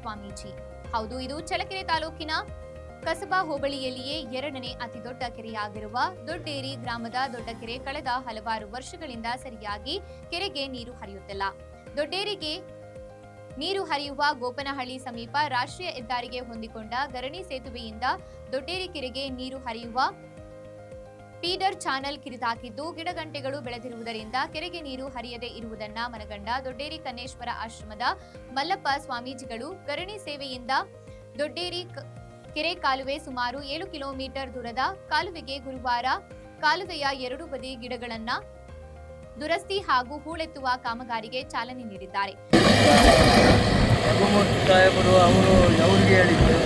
ಸ್ವಾಮೀಜಿ. ಹೌದು, ಇದು ಚಳ್ಳಕೆರೆ ತಾಲೂಕಿನ ಕಸಬಾ ಹೋಬಳಿಯಲ್ಲಿಯೇ ಎರಡನೇ ಅತಿದೊಡ್ಡ ಕೆರೆಯಾಗಿರುವ ದೊಡ್ಡೇರಿ ಗ್ರಾಮದ ದೊಡ್ಡ ಕೆರೆ ಕಳೆದ ಹಲವಾರು ವರ್ಷಗಳಿಂದ ಸರಿಯಾಗಿ ಕೆರೆಗೆ ನೀರು ಹರಿಯುತ್ತಿಲ್ಲ. ದೊಡ್ಡೇರಿಗೆ ನೀರು ಹರಿಯುವ ಗೋಪನಹಳ್ಳಿ ಸಮೀಪ ರಾಷ್ಟ್ರೀಯ ಹೆದ್ದಾರಿಗೆ ಹೊಂದಿಕೊಂಡ ಗರಣಿ ಸೇತುವೆಯಿಂದ ದೊಡ್ಡೇರಿ ಕೆರೆಗೆ ನೀರು ಹರಿಯುವ ಫೀಡರ್ ಚಾನೆಲ್ ಕಿರಿದಾಗಿದ್ದು ಗಿಡಗಂಟೆಗಳು ಬೆಳೆದಿರುವುದರಿಂದ ಕೆರೆಗೆ ನೀರು ಹರಿಯದೇ ಇರುವುದನ್ನ ಮನಗಂಡ ದೊಡ್ಡೇರಿ ಕನ್ನೇಶ್ವರ ಆಶ್ರಮದ ಮಲ್ಲಪ್ಪ ಸ್ವಾಮೀಜಿಗಳು ಗರಣಿ ಸೇವೆಯಿಂದ ದೊಡ್ಡೇರಿ ಕೆರೆ ಕಾಲುವೆ ಸುಮಾರು 7 ಕಿಲೋಮೀಟರ್ ದೂರದ ಕಾಲುವೆಗೆ ಗುರುವಾರ ಕಾಲುವೆಯ ಎರಡು ಬದಿ ಗಿಡಗಳನ್ನ ದುರಸ್ತಿ ಹಾಗೂ ಹೂಳೆತ್ತುವ ಕಾಮಗಾರಿಗೆ ಚಾಲನೆ ನೀಡಿದ್ದಾರೆ. ಸಾಹೇಬರು ಅವ್ರಿಗೆ ಹೇಳಿದ್ದೆ,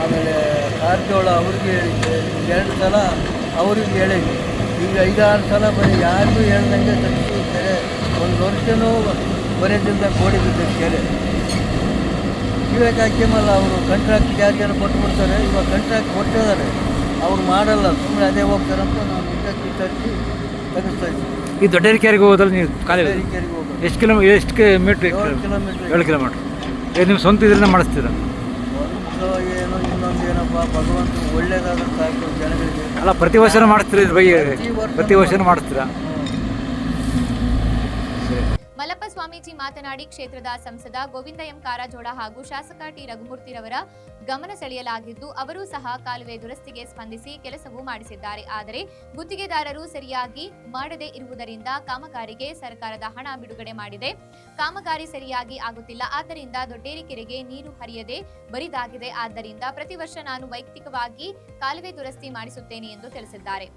ಆಮೇಲೆ ಕಾರಜೋಳ ಅವ್ರಿಗೆ ಹೇಳಿದ್ದೆ, 2 ಸಲ ಅವ್ರಿಗೆ ಹೇಳಿದ್ದೆ. ಈಗ 5-6 ಸಲ ಬರೀ ಯಾರಿಗೂ ಹೇಳ್ದಂಗೆ ತಪ್ಪಿಸಿ ಕೆರೆ 1 ವರ್ಷನೂ ಬರೆದಿಂದ ಕೋಡಿ ಬಿದ್ದ ಕೆರೆ. ವಿವೇಕ ಹಾಕ್ಯಮಲ್ಲ, ಅವರು ಕಾಂಟ್ರಾಕ್ಟ್ ಯಾರಿಗಾರು ಕೊಟ್ಬಿಡ್ತಾರೆ. ಇವಾಗ ಕಾಂಟ್ರಾಕ್ಟ್ ಕೊಟ್ಟಿದ್ದಾರೆ, ಅವ್ರು ಮಾಡಲ್ಲ, ಸುಮ್ಮನೆ ಅದೇ ಹೋಗ್ತಾರಂತ ನಾವು ನಿಜಕ್ಕೆ ವಿಚಾರಿಸಿ ತೆಗೆಸ್ತಾ ಇದ್ದೀವಿ. ಈ ದೊಡ್ಡೇರಿ ಕೆರೆಗೆ ಹೋಗೋದ್ರಲ್ಲಿ ನೀವು ಕಾಲುವೆ ಕೆರೆಗೆ ಹೋಗೋದು ಎಷ್ಟು ಮೀಟ್ರ್? 7 ಕಿಲೋಮೀಟ್ರ್. ನಿಮ್ಮ ಸ್ವಂತ ಇದರಿಂದ ಮಾಡಿಸ್ತೀರಾ? ಏನು ಇನ್ನೊಂದು ಏನಪ್ಪ, ಭಗವಂತ ಒಳ್ಳೇದಾದ್ರೆ ಸಾಕು ಜನಗಳಿಗೆ. ಅಲ್ಲ, ಪ್ರತಿ ವರ್ಷನೂ ಮಾಡಿಸ್ತೀರಾ ಇದ್ರ ಬಗ್ಗೆ? ಪ್ರತಿ ವರ್ಷನೂ ಮಾಡಿಸ್ತೀರಾ? ಮಲ್ಲಪ್ಪ ಸ್ವಾಮೀಜಿ ಮಾತನಾಡಿ, ಕ್ಷೇತ್ರದ ಸಂಸದ ಗೋವಿಂದ ಎಂ ಕಾರಜೋಳ ಹಾಗೂ ಶಾಸಕ ಟಿ ರಘುಮೂರ್ತಿರವರ ಗಮನ ಸೆಳೆಯಲಾಗಿದ್ದು, ಅವರೂ ಸಹ ಕಾಲುವೆ ದುರಸ್ತಿಗೆ ಸ್ಪಂದಿಸಿ ಕೆಲಸವೂ ಮಾಡಿಸಿದ್ದಾರೆ. ಆದರೆ ಗುತ್ತಿಗೆದಾರರು ಸರಿಯಾಗಿ ಮಾಡದೇ ಇರುವುದರಿಂದ ಕಾಮಗಾರಿಗೆ ಸರ್ಕಾರದ ಹಣ ಬಿಡುಗಡೆ ಮಾಡಿದೆ. ಕಾಮಗಾರಿ ಸರಿಯಾಗಿ ಆಗುತ್ತಿಲ್ಲ. ಆದ್ದರಿಂದ ದೊಡ್ಡೇರಿ ಕೆರೆಗೆ ನೀರು ಹರಿಯದೆ ಬರಿದಾಗಿದೆ. ಆದ್ದರಿಂದ ಪ್ರತಿ ವರ್ಷ ನಾನು ವೈಯಕ್ತಿಕವಾಗಿ ಕಾಲುವೆ ದುರಸ್ತಿ ಮಾಡಿಸುತ್ತೇನೆ ಎಂದು ತಿಳಿಸಿದ್ದಾರೆ.